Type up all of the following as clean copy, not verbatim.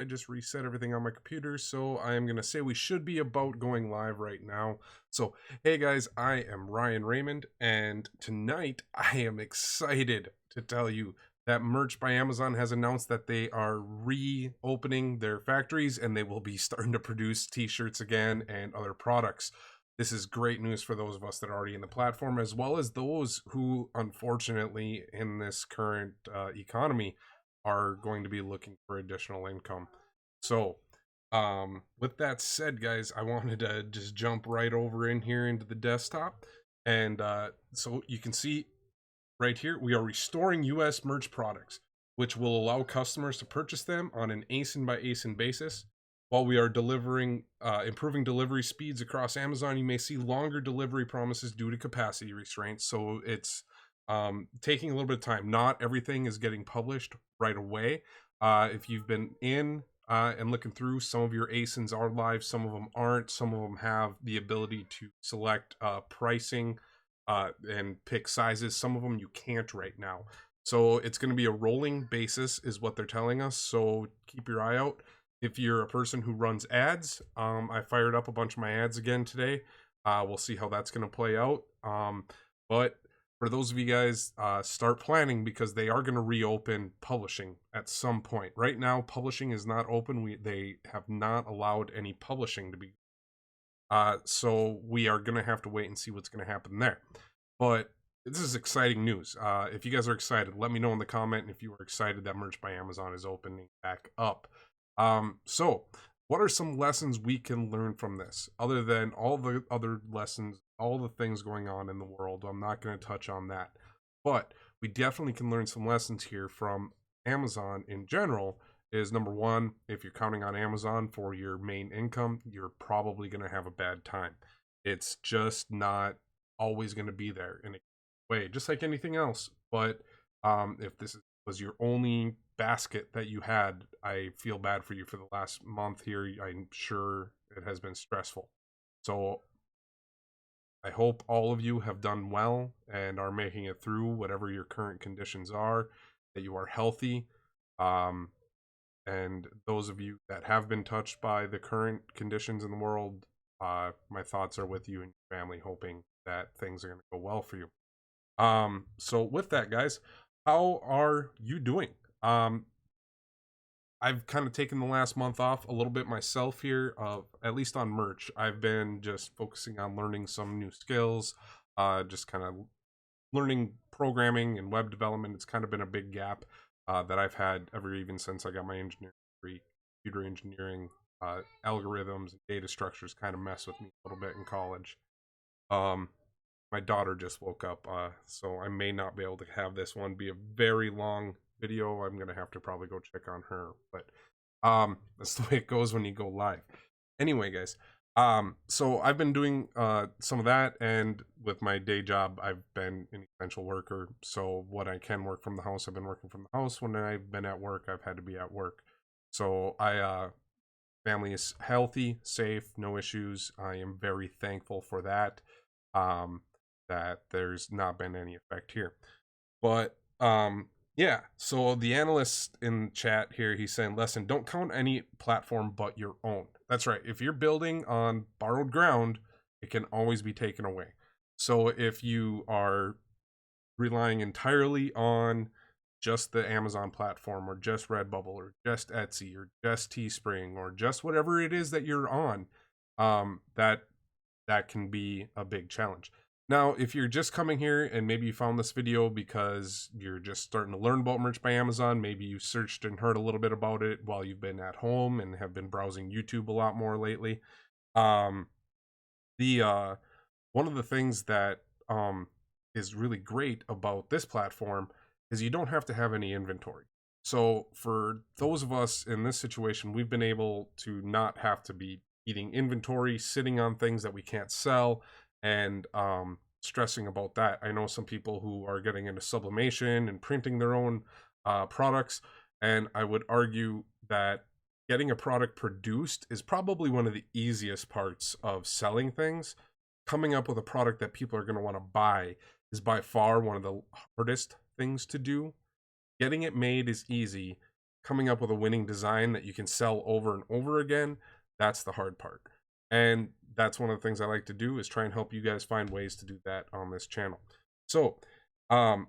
I just reset everything on my computer, so I am going to say we should be about going live right now. So, hey guys, I am Ryan Raymond, and tonight I am excited to tell you that Merch by Amazon has announced that they are reopening their factories and they will be starting to produce t-shirts again and other products. This is great news for those of us that are already in the platform, as well as those who, unfortunately, in this current economy, are going to be looking for additional income. So, with that said, guys, I wanted to just jump right over in here into the desktop. And so you can see right here, we are restoring US merch products, which will allow customers to purchase them on an ASIN by ASIN basis. While we are improving delivery speeds across Amazon, you may see longer delivery promises due to capacity restraints. So it's taking a little bit of time. Not everything is getting published right away. If you've been in and looking through, some of your ASINs are live, some of them aren't. Some of them have the ability to select pricing and pick sizes. Some of them you can't right now. So it's going to be a rolling basis, is what they're telling us. So keep your eye out. If you're a person who runs ads, I fired up a bunch of my ads again today. We'll see how that's going to play out. But for those of you guys, start planning, because they are going to reopen publishing at some point. Right now, publishing is not open. They have not allowed any publishing to be. So we are going to have to wait and see what's going to happen there. But this is exciting news. If you guys are excited, let me know in the comment if you are excited that Merch by Amazon is opening back up. So what are some lessons we can learn from this, other than all the other lessons, all the things going on in the world? I'm not going to touch on that, but we definitely can learn some lessons here from Amazon in general. Is number one, if you're counting on Amazon for your main income, you're probably going to have a bad time. It's just not always going to be there in a way, just like anything else. But if this was your only basket that you had, I feel bad for you for the last month here. I'm sure it has been stressful. So I hope all of you have done well and are making it through whatever your current conditions are, that you are healthy. And those of you that have been touched by the current conditions in the world, my thoughts are with you and your family, hoping that things are going to go well for you. So with that, guys, how are you doing? I've kind of taken the last month off a little bit myself here, at least on merch. I've been just focusing on learning some new skills, just kind of learning programming and web development. It's kind of been a big gap that I've had even since I got my engineering degree. Computer engineering, algorithms, and data structures kind of mess with me a little bit in college. My daughter just woke up, so I may not be able to have this one be a very long video. I'm gonna have to probably go check on her, but that's the way it goes when you go live. Anyway, guys, so I've been doing some of that, and with my day job, I've been an essential worker. So what I can work from the house, I've been working from the house. When I've been at work, I've had to be at work. So family is healthy, safe, no issues. I am very thankful for that. That there's not been any effect here. But yeah, so the analyst in chat here, he's saying, lesson, don't count any platform but your own. That's right. If you're building on borrowed ground, it can always be taken away. So if you are relying entirely on just the Amazon platform, or just Redbubble, or just Etsy, or just Teespring, or just whatever it is that you're on, that can be a big challenge. Now, if you're just coming here and maybe you found this video because you're just starting to learn about Merch by Amazon, maybe you searched and heard a little bit about it while you've been at home and have been browsing YouTube a lot more lately. The one of the things that is really great about this platform is you don't have to have any inventory. So for those of us in this situation, we've been able to not have to be eating inventory, sitting on things that we can't sell, and stressing about that. I know some people who are getting into sublimation and printing their own products, and I would argue that getting a product produced is probably one of the easiest parts of selling things. Coming up with a product that people are going to want to buy is by far one of the hardest things to do. Getting it made is easy. coming up with a winning design that you can sell over and over again, that's the hard part. And that's one of the things I like to do, is try and help you guys find ways to do that on this channel. So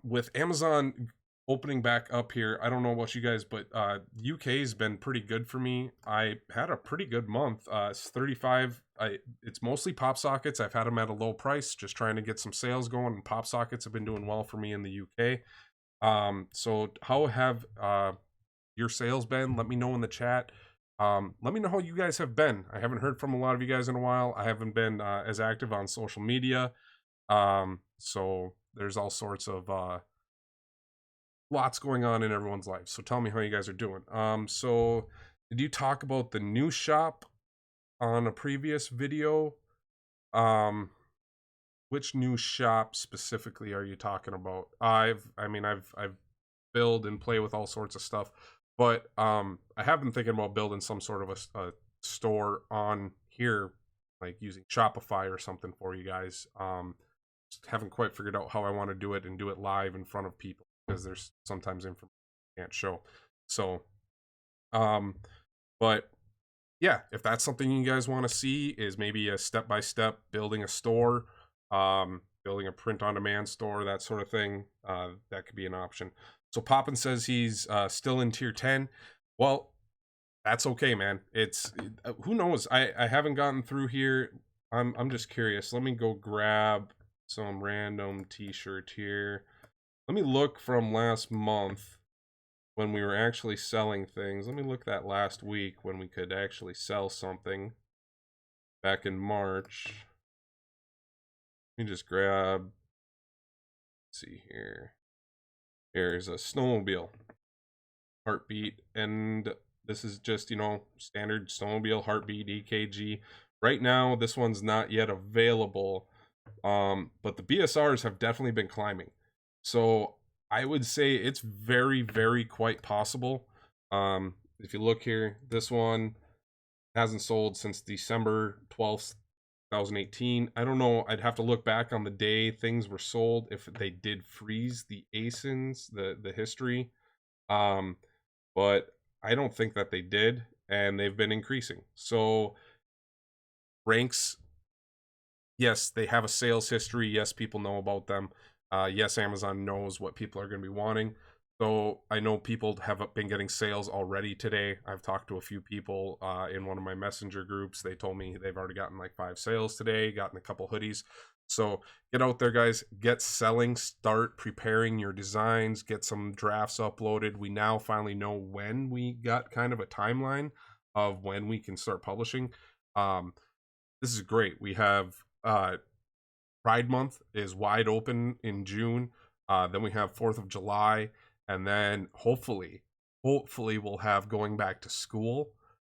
with Amazon opening back up here, I don't know about you guys, but UK's been pretty good for me. I had a pretty good month. It's 35. It's mostly pop sockets. I've had them at a low price, just trying to get some sales going, and pop sockets have been doing well for me in the UK. So how have your sales been? Let me know in the chat. Let me know how you guys have been. I haven't heard from a lot of you guys in a while. I haven't been as active on social media. So there's all sorts of lots going on in everyone's life. So tell me how you guys are doing. So did you talk about the new shop on a previous video? Which new shop specifically are you talking about? I've build and play with all sorts of stuff, but I have been thinking about building some sort of a store on here, like using Shopify or something for you guys. Just haven't quite figured out how I want to do it and do it live in front of people, because there's sometimes information I can't show. So but yeah, if that's something you guys want to see, is maybe a step-by-step building a store, building a print-on-demand store, that sort of thing, that could be an option. So Poppin says he's still in tier 10. Well, that's okay, man. It's who knows? I haven't gotten through here. I'm just curious. Let me go grab some random t-shirt here. Let me look from last month when we were actually selling things. Let me look that last week when we could actually sell something back in March. Let me just grab, let's see here. Here's a snowmobile Heartbeat, and this is just, you know, standard snowmobile Heartbeat EKG. Right now this one's not yet available, but the BSRs have definitely been climbing, so I would say it's very, very quite possible. If you look here, this one hasn't sold since December 12th 2018. I don't know, I'd have to look back on the day things were sold, if they did freeze the ASINs, the history, but I don't think that they did, and they've been increasing. So ranks, yes, they have a sales history. Yes, people know about them. Yes, Amazon knows what people are going to be wanting. So I know people have been getting sales already today. I've talked to a few people in one of my messenger groups. They told me they've already gotten like 5 sales today, gotten a couple hoodies. So get out there, guys, get selling, start preparing your designs, get some drafts uploaded. We now finally know when, we got kind of a timeline of when we can start publishing. This is great. We have Pride Month is wide open in June. Then we have 4th of July, and then hopefully we'll have going back to school.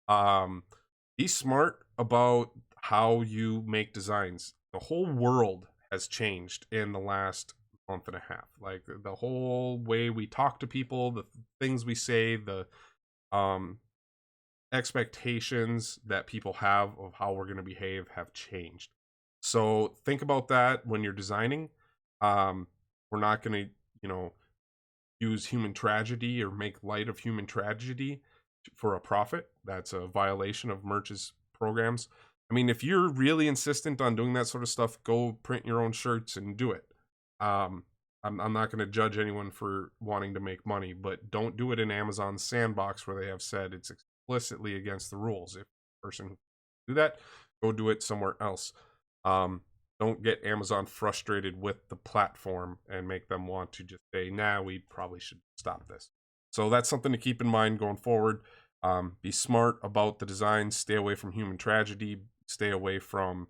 Be smart about how you make designs. The whole world has changed in the last month and a half. Like the whole way we talk to people, the things we say, the expectations that people have of how we're going to behave have changed. So think about that when you're designing. We're not going to, you know, use human tragedy or make light of human tragedy for a profit. That's a violation of merch's programs. I mean, if you're really insistent on doing that sort of stuff, go print your own shirts and do it. I'm not going to judge anyone for wanting to make money, but don't do it in Amazon's sandbox, where they have said it's explicitly against the rules. If a person who do that, go do it somewhere else. Don't get Amazon frustrated with the platform and make them want to just say, nah, we probably should stop this. So that's something to keep in mind going forward. Be smart about the design, stay away from human tragedy, stay away from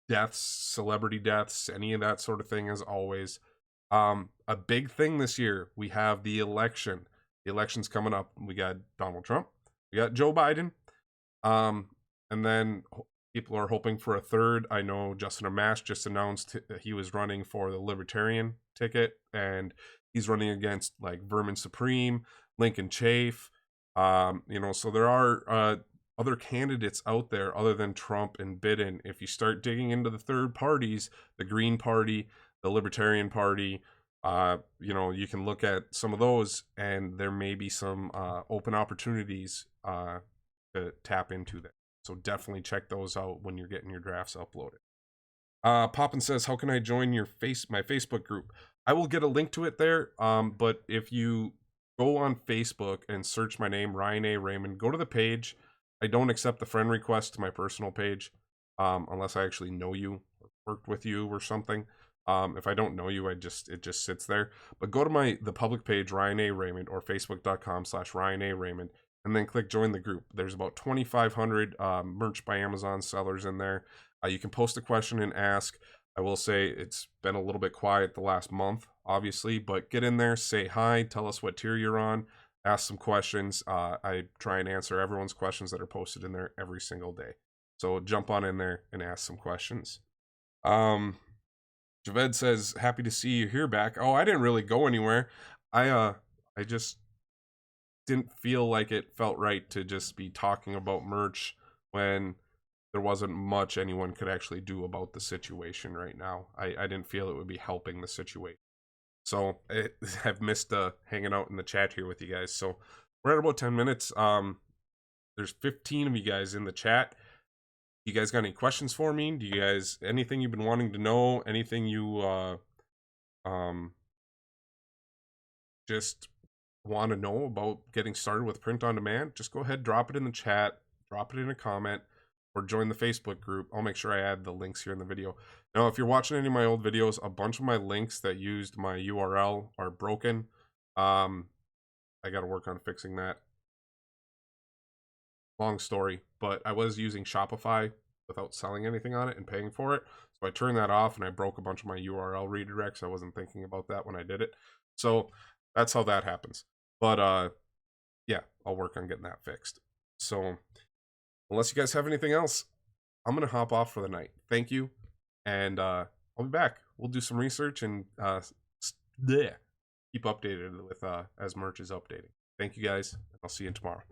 deaths, celebrity deaths, any of that sort of thing, as always. A big thing this year, we have the election. The election's coming up. We got Donald Trump, we got Joe Biden, and then people are hoping for a third. I know Justin Amash just announced he was running for the Libertarian ticket, and he's running against like Vermin Supreme, Lincoln Chafe. You know, so there are other candidates out there other than Trump and Biden. If you start digging into the third parties, the Green Party, the Libertarian Party, You know, you can look at some of those, and there may be some open opportunities to tap into that. So definitely check those out when you're getting your drafts uploaded. Poppin says, "How can I join my Facebook group?" I will get a link to it there. But if you go on Facebook and search my name, Ryan A. Raymond, go to the page. I don't accept the friend request to my personal page, unless I actually know you or worked with you or something. If I don't know you, it just sits there. But go to the public page, Ryan A. Raymond, or facebook.com/Ryan A. Raymond, and then click join the group. There's about 2,500 merch by Amazon sellers in there. You can post a question and ask. I will say it's been a little bit quiet the last month, obviously, but get in there, say hi, tell us what tier you're on, ask some questions. I try and answer everyone's questions that are posted in there every single day. So jump on in there and ask some questions. Javed says, "Happy to see you here back." Oh, I didn't really go anywhere. I just didn't feel like it felt right to just be talking about merch when there wasn't much anyone could actually do about the situation right now. I didn't feel it would be helping the situation. So I've missed hanging out in the chat here with you guys. So we're at about 10 minutes. There's 15 of you guys in the chat. You guys got any questions for me? Do you guys, anything you've been wanting to know? Anything you just want to know about getting started with print on demand? Just go ahead, drop it in the chat, drop it in a comment, or join the Facebook group. I'll make sure I add the links here in the video. Now, if you're watching any of my old videos, a bunch of my links that used my URL are broken. I got to work on fixing that. Long story, but I was using Shopify without selling anything on it and paying for it. So I turned that off and I broke a bunch of my URL redirects. I wasn't thinking about that when I did it. So that's how that happens. But yeah, I'll work on getting that fixed. So unless you guys have anything else, I'm going to hop off for the night. Thank you. And I'll be back. We'll do some research and keep updated with as merch is updating. Thank you guys. I'll see you tomorrow.